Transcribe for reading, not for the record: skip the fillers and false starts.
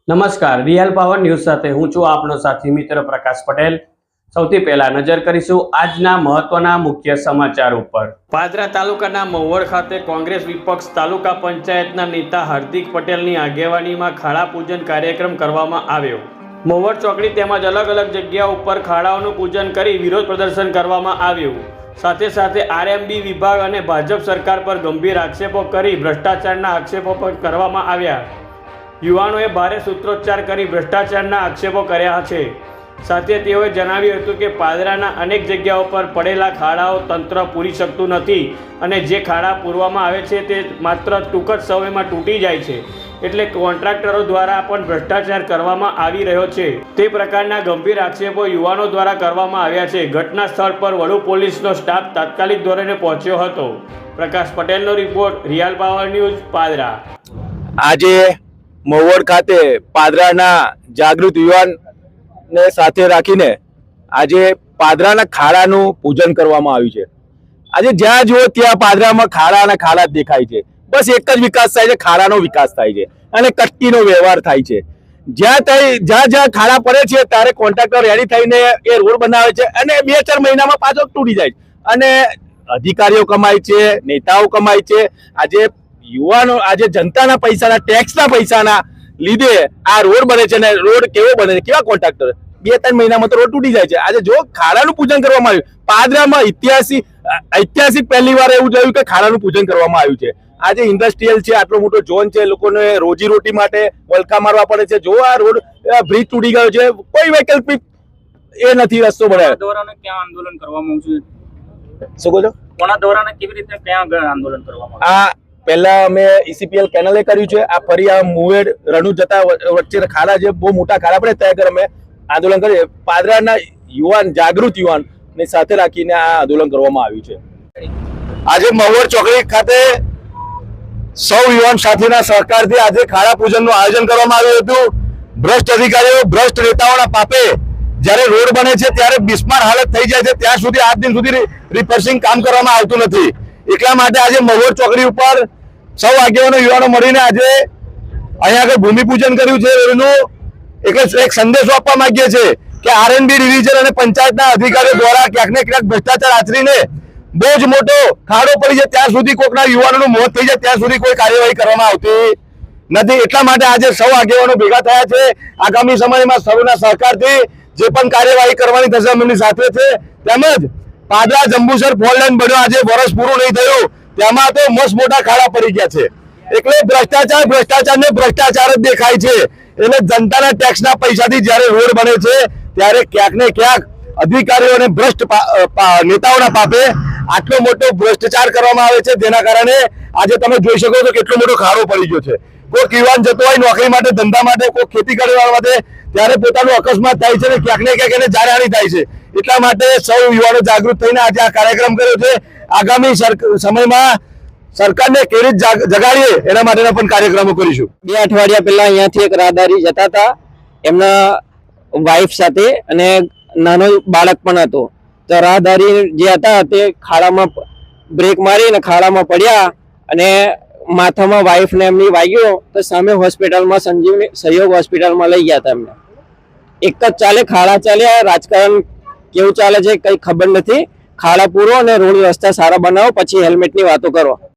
નમસ્કાર, real power news સાથે હું છું આપનો સાથી મિત્ર પ્રકાશ પટેલ। સૌથી પહેલા નજર કરીશું આજના મહત્વના મુખ્ય સમાચાર ઉપર। પાદરા તાલુકાના મહુવડ ખાતે કોંગ્રેસ વિપક્ષ તાલુકા પંચાયતના નેતા હાર્દિક પટેલની આગેવાનીમાં ખાડા પૂજન કાર્યક્રમ કરવામાં આવ્યો। મહુવડ ચોકડી તેમજ અલગ અલગ જગ્યાઓ ઉપર ખાડાઓનું પૂજન કરી વિરોધ પ્રદર્શન કરવામાં આવ્યું। સાથે સાથે આરએમબી વિભાગ અને ભાજપ સરકાર પર ગંભીર આક્ષેપો કરી ભ્રષ્ટાચારના આક્ષેપો પણ કરવામાં આવ્યા। યુવાનોએ ભારે સૂત્રોચ્ચાર કરી ભ્રષ્ટાચારના આક્ષેપો કર્યા છે। સાથે તેઓએ જણાવ્યું હતું કે પાદરાના અનેક જગ્યાઓ પર પડેલા ખાડાઓ તંત્ર પૂરી શકતું નથી અને જે ખાડા પૂરવામાં આવે છે તે માત્ર ટૂંક જ સમયમાં તૂટી જાય છે, એટલે કોન્ટ્રાક્ટરો દ્વારા પણ ભ્રષ્ટાચાર કરવામાં આવી રહ્યો છે। તે પ્રકારના ગંભીર આક્ષેપો યુવાનો દ્વારા કરવામાં આવ્યા છે। ઘટના સ્થળ પર વડુ પોલીસનો સ્ટાફ તાત્કાલિક ધોરણે પહોંચ્યો હતો। પ્રકાશ પટેલનો report, real power news, Padra. આજે મહુવડ ખાતે પાદરાના જાગૃત યુવાનને સાથે રાખીને આજે પાદરાના ખાડાનું પૂજન કરવામાં આવ્યું છે। આજે જ્યાં જુઓ ત્યાં પાદરામાં ખાડાના ખાડા જ દેખાય છે। બસ એક જ વિકાસ થાય છે, ખાડાનો વિકાસ થાય છે અને કટકીનો વ્યવહાર થાય છે। જ્યાં ખાડા પડે છે ત્યારે કોન્ટ્રાક્ટર રેડી થઈને એ રોડ બનાવે છે અને 2-4 મહિનામાં પાછો તૂટી જાય છે અને અધિકારીઓ કમાય છે, નેતાઓ કમાય છે। આજે યુવાનો આજે જનતાના પૈસાના, ટેક્સના પૈસાના લીધે આ રોડ બને છે ને રોડ કેવો બને છે, કેવા કોન્ટ્રાક્ટર 2-3 મહિનામાં તો રોડ તૂટી જાય છે। આજે જો ખાડાનું પૂજન કરવામાં આવ્યું, પાદરામાં ઐતિહાસિક પહેલી વાર એવું જોયું કે ખાડાનું પૂજન કરવામાં આવ્યું છે। આજે ઇન્ડસ્ટ્રીયલ છે, આટલો મોટો ઝોન છે, લોકોને રોજીરોટી માટે વલખા મારવા પડે છે। જો આ રોડ બ્રિજ તૂટી ગયો છે, કોઈ વૈકલ્પિક એ નથી રસ્તો બનાવ્યો। દ્વારા ક્યાં આંદોલન કરવામાં આવશે? શું કહો છો? કોના દ્વારા કેવી રીતે ક્યાં આંદોલન કરવામાં આ પહેલા અમે ઈસીપીએલ કેનલે કર્યું છે। આ ફરી આ મુવેડ રણુ જતા વચ્ચે ખાડા જે બહુ મોટા ખાડા પડે ત્યાં આગળ અમે આંદોલન કરીએ। પાદરાના યુવાન, જાગૃત યુવાન ને સાથે રાખીને આ આંદોલન કરવામાં આવ્યું છે। આજે મહુવડ ચોકડી ખાતે સૌ યુવાન સાથેના સહકારથી આજે ખાડા પૂજનનું આયોજન કરવામાં આવ્યું હતું। ભ્રષ્ટ અધિકારીઓ, ભ્રષ્ટ નેતાઓના પાપે જ્યારે રોડ બને છે ત્યારે બિસ્માર હાલત થઈ જાય છે, ત્યાં સુધી આજ દિન સુધી રિપેરિંગ કામ કરવામાં આવતું નથી। એટલા માટે આજે મહુવડ ચોકડી ઉપર સૌ આગેવાનો યુવાનો મળીને આજે અહીંયા આગળ ભૂમિપૂજન કર્યું છે। એનું એક સંદેશો આપવા માંગીએ છીએ કે આરએનબી ડિવિઝન અને પંચાયતના અધિકારીઓ દ્વારા ક્યાંક ને ક્યાંક ભ્રષ્ટાચાર આચરીને બહુ જ મોટો ખાડો પડી જાય ત્યાં સુધી કોઈકના યુવાનોનું મોત થઈ જાય ત્યાં સુધી કોઈ કાર્યવાહી કરવામાં આવતી નથી। એટલા માટે આજે સૌ આગેવાનો ભેગા થયા છે। આગામી સમયમાં સૌના સહકારથી જે પણ કાર્યવાહી કરવાની થશે એમની સાથે છે। તેમજ પાદરા જંબુસર 4 લાઈન બન્યો, આજે વર્ષ પૂરું નહીં થયું, તેમાં તો મસ્ત મોટા ખાડા પડી ગયા છે। એટલે ભ્રષ્ટાચારને ભ્રષ્ટાચાર જ દેખાય છે। એટલે જનતાના ટેક્સના પૈસાથી જ્યારે રોડ બને છે ત્યારે ક્યાંક ને ક્યાંક અધિકારીઓ અને ભ્રષ્ટ નેતાઓના પાપે આટલો મોટો ભ્રષ્ટાચાર કરવામાં આવે છે, જેના કારણે આજે તમે જોઈ શકો છો કેટલો મોટો ખાડો પડી ગયો છે। કોઈ યુવાન જતો હોય નોકરી માટે, ધંધા માટે, કોઈ ખેતી કરવા માટે, ત્યારે પોતાનું અકસ્માત થાય છે ને ક્યાંક ને ક્યાંક એને જાનહાનિ થાય છે। એટલા માટે સૌ યુવાનો જાગૃત થઈને આજે આ કાર્યક્રમ કર્યો છે। આગામી સમયમાં સરકારને કેવી રીતે જગાડીએ એના માટેના પણ કાર્યક્રમો કરીશું। 2 અઠવાડિયા પહેલા અહીંયાથી એક રાહદારી જતા હતા એમના વાઇફ સાથે અને નાનો બાળક પણ હતો, તો રાહદારી જે હતા તે ખાડામાં બ્રેક મારી અને ખાડામાં પડ્યા અને માથામાં વાઇફને એમની વાગ્યો, તો સામે હોસ્પિટલમાં સંજીવની સહયોગ હોસ્પિટલમાં લઈ ગયા હતા એમને। એક જ ચાલે, ખાડા ચાલ્યા, રાજકારણ કેવું ચાલે છે કંઈ ખબર નથી। ખાડા પૂરો અને રોડ રસ્તા સારા બનાવો, પછી હેલ્મેટની વાતો કરો।